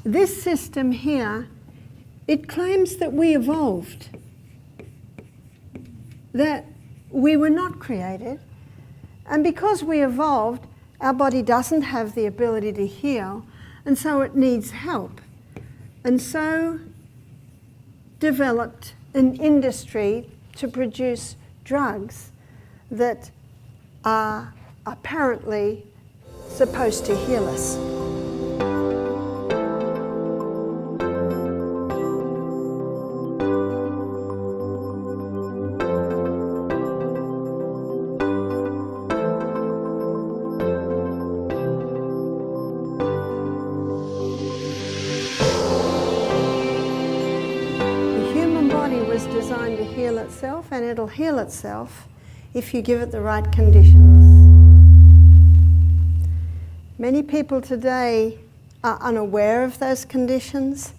this system here, it claims that we evolved, that we were not created, and because we evolved, our body doesn't have the ability to heal, and so it needs help. And so developed an industry to produce drugs that are apparently supposed to heal us. Was designed to heal itself, and it'll heal itself if you give it the right conditions. Many people today are unaware of those conditions.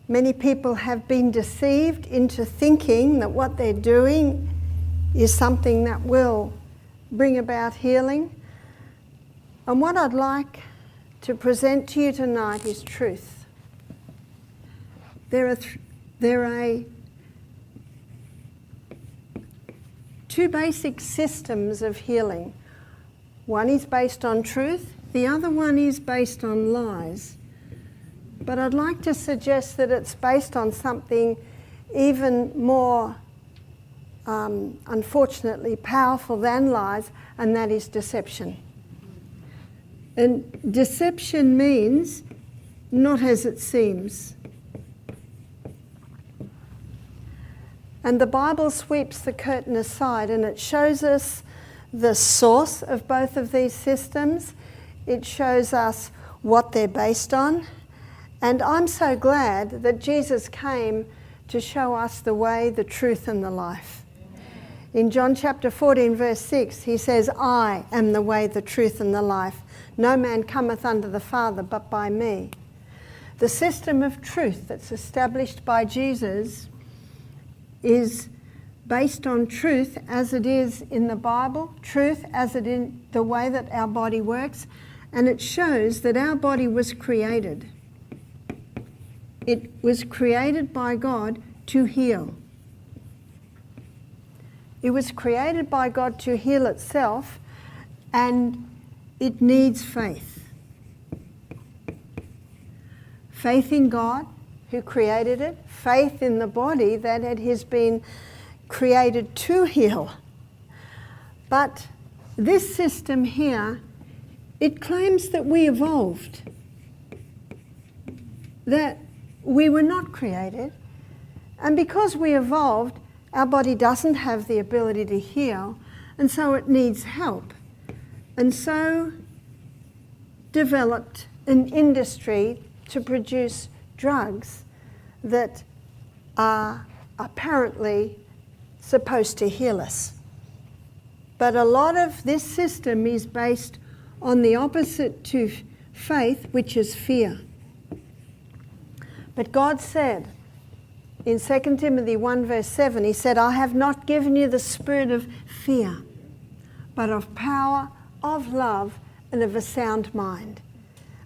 Many people have been deceived into thinking that what they're doing is something that will bring about healing. And what I'd like to present to you tonight is truth. There are two basic systems of healing. One is based on truth, the other one is based on lies. But I'd like to suggest that it's based on something even more, unfortunately, powerful than lies, and that is deception. And deception means not as it seems. And the Bible sweeps the curtain aside and it shows us the source of both of these systems. It shows us what they're based on. And I'm so glad that Jesus came to show us the way, the truth and the life. In John chapter 14 verse 6 he says, I am the way, the truth and the life. No man cometh unto the Father but by me. The system of truth that's established by Jesus is based on truth as it is in the Bible, truth as it in the way that our body works, and it shows that our body was created. It was created by God to heal. It was created by God to heal itself, and it needs faith. Faith in God, who created it, faith in the body that it has been created to heal. But this system here, it claims that we evolved, that we were not created, and because we evolved, our body doesn't have the ability to heal, and so it needs help. And so developed an industry to produce drugs that are apparently supposed to heal us. But a lot of this system is based on the opposite to faith, which is fear. But God said in 2 Timothy 1 verse 7, he said, I have not given you the spirit of fear, but of power, of love, and of a sound mind.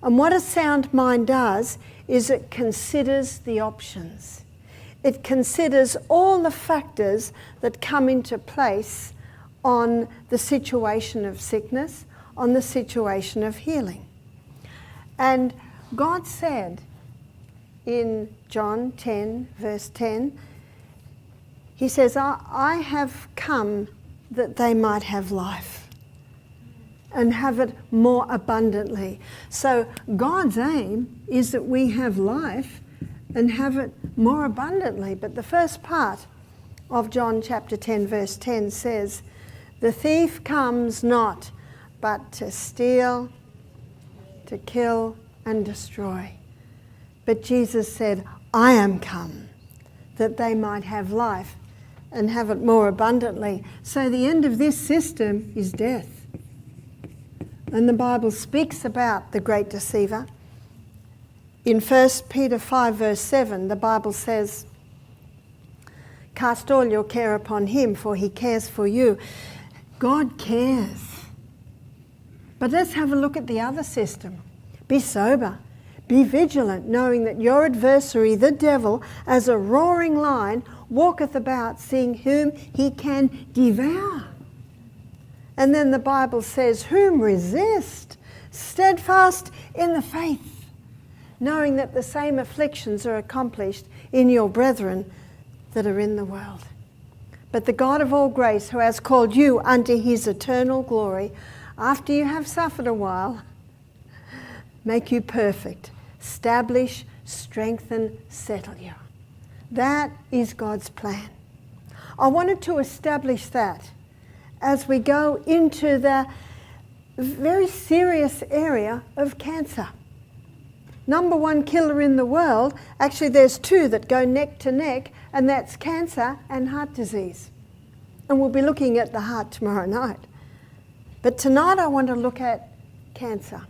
And what a sound mind does is it considers the options. It considers all the factors that come into place on the situation of sickness, on the situation of healing. And God said in John 10 verse 10, he says, I have come that they might have life and have it more abundantly. So God's aim is that we have life and have it more abundantly. But the first part of John chapter 10 verse 10 says, the thief comes not but to steal, to kill and destroy. But Jesus said, I am come that they might have life and have it more abundantly. So the end of this system is death. And the Bible speaks about the great deceiver. In 1 Peter 5 verse 7, the Bible says, cast all your care upon him, for he cares for you. God cares. But let's have a look at the other system. Be sober. Be vigilant, knowing that your adversary, the devil, as a roaring lion, walketh about, seeing whom he can devour. And then the Bible says, whom resist, steadfast in the faith, knowing that the same afflictions are accomplished in your brethren that are in the world. But the God of all grace, who has called you unto his eternal glory, after you have suffered a while, make you perfect, establish, strengthen, settle you. That is God's plan. I wanted to establish that as we go into the very serious area of cancer. Number one killer in the world, actually there's two that go neck to neck, and that's cancer and heart disease. And we'll be looking at the heart tomorrow night. But tonight I want to look at cancer.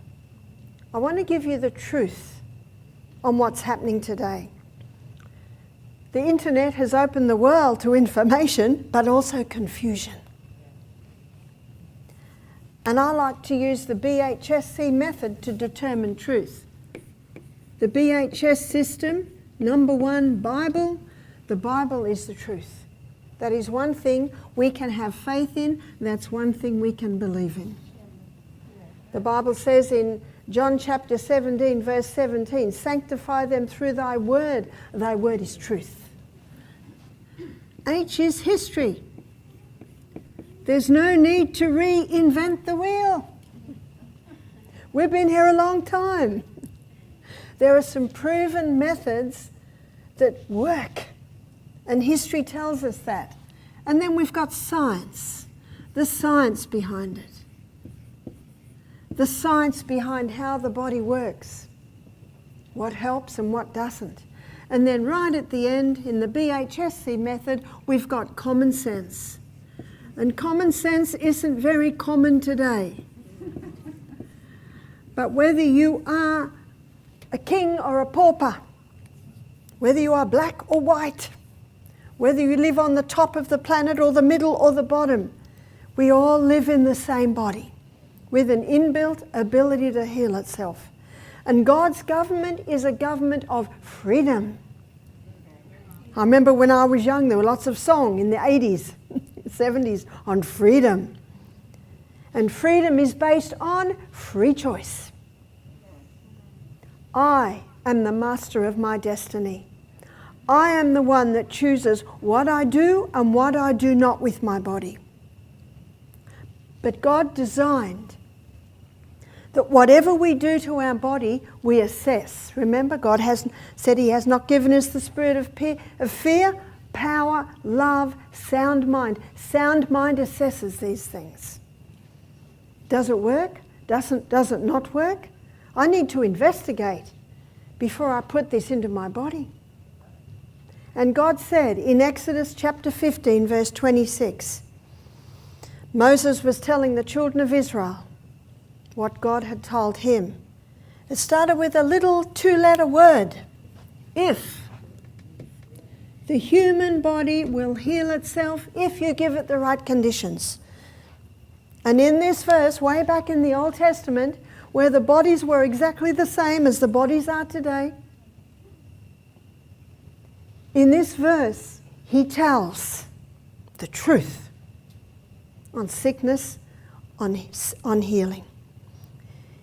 I want to give you the truth on what's happening today. The internet has opened the world to information, but also confusion. And I like to use the BHSC method to determine truth. The BHS system, number one, Bible. The Bible is the truth. That is one thing we can have faith in. That's one thing we can believe in. The Bible says in John chapter 17, verse 17, sanctify them through thy word. Thy word is truth. H is history. There's no need to reinvent the wheel. We've been here a long time. There are some proven methods that work, and history tells us that. And then we've got science, the science behind it. The science behind how the body works, what helps and what doesn't. And then right at the end, in the BHSC method, we've got common sense. And common sense isn't very common today. But whether you are a king or a pauper, whether you are black or white, whether you live on the top of the planet or the middle or the bottom, we all live in the same body with an inbuilt ability to heal itself. And God's government is a government of freedom. I remember when I was young, there were lots of songs in the 80s, 70s on freedom. And freedom is based on free choice. I am the master of my destiny. I am the one that chooses what I do and what I do not with my body. But God designed that whatever we do to our body, we assess. Remember, God has said he has not given us the spirit of fear, power, love, sound mind. Sound mind assesses these things. Does it work? Does it not work? I need to investigate before I put this into my body. And God said in Exodus chapter 15, verse 26, Moses was telling the children of Israel what God had told him. It started with a little two-letter word, if. The human body will heal itself if you give it the right conditions. And in this verse, way back in the Old Testament, where the bodies were exactly the same as the bodies are today, in this verse, he tells the truth on sickness, on healing.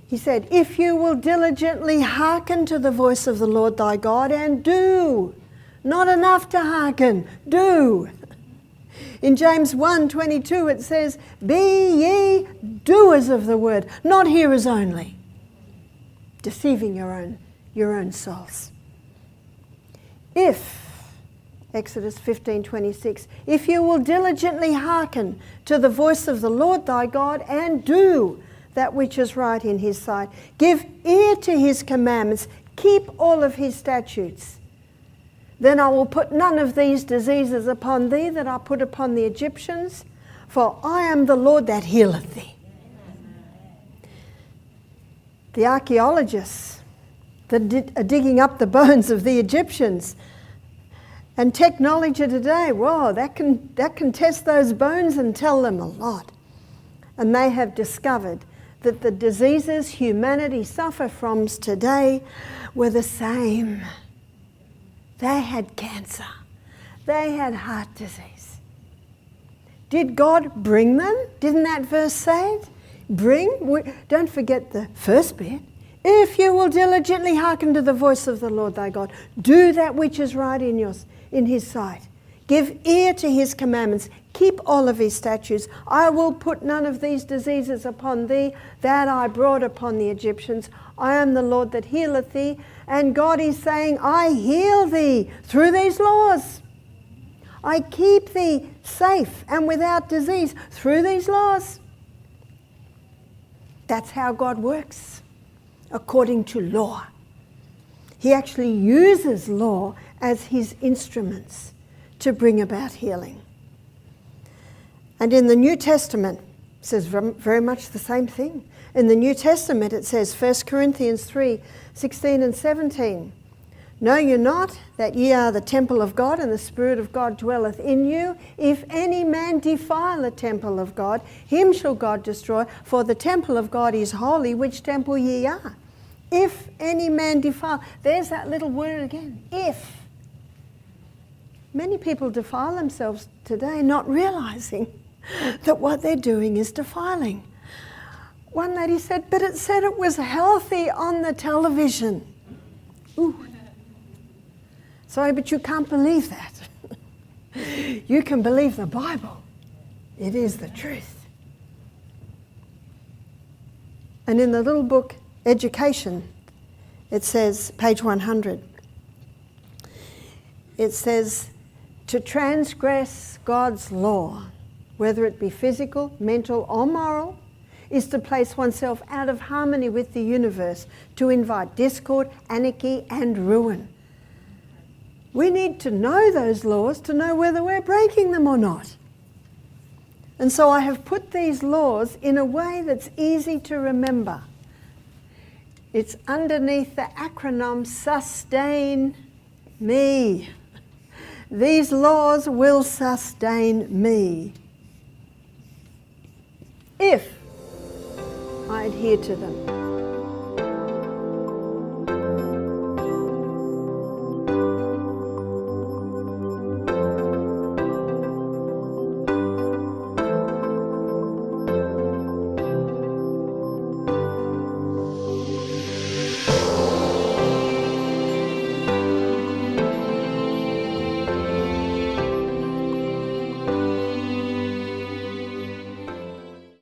He said, if you will diligently hearken to the voice of the Lord thy God and do, not enough to hearken, do. In James 1:22 it says, be ye doers of the word, not hearers only, deceiving your own souls. If, Exodus 15:26, if you will diligently hearken to the voice of the Lord thy God and do that which is right in his sight, give ear to his commandments, keep all of his statutes, then I will put none of these diseases upon thee that I put upon the Egyptians, for I am the Lord that healeth thee. The archaeologists that are digging up the bones of the Egyptians, and technology today, whoa, that can test those bones and tell them a lot. And they have discovered that the diseases humanity suffer from today were the same. They had cancer. They had heart disease. Did God bring them? Didn't that verse say it? Bring? Don't forget the first bit. If you will diligently hearken to the voice of the Lord thy God, do that which is right in his sight. Give ear to his commandments. Keep all of his statutes. I will put none of these diseases upon thee that I brought upon the Egyptians. I am the Lord that healeth thee. And God is saying, I heal thee through these laws. I keep thee safe and without disease through these laws. That's how God works, according to law. He actually uses law as his instruments to bring about healing. And in the New Testament, it says very much the same thing. In the New Testament, it says, 1 Corinthians 3:16 and 17, know you not that ye are the temple of God, and the Spirit of God dwelleth in you? If any man defile the temple of God, him shall God destroy, for the temple of God is holy, which temple ye are. If any man defile, there's that little word again, if. Many people defile themselves today, not realizing that what they're doing is defiling. One lady said, but it said it was healthy on the television. Ooh. Sorry, but you can't believe that. You can believe the Bible. It is the truth. And in the little book, Education, it says, page 100, it says, to transgress God's law, whether it be physical, mental, or moral, is to place oneself out of harmony with the universe, to invite discord, anarchy, and ruin. We need to know those laws to know whether we're breaking them or not. And so I have put these laws in a way that's easy to remember. It's underneath the acronym sustain me. These laws will sustain me if I adhere to them.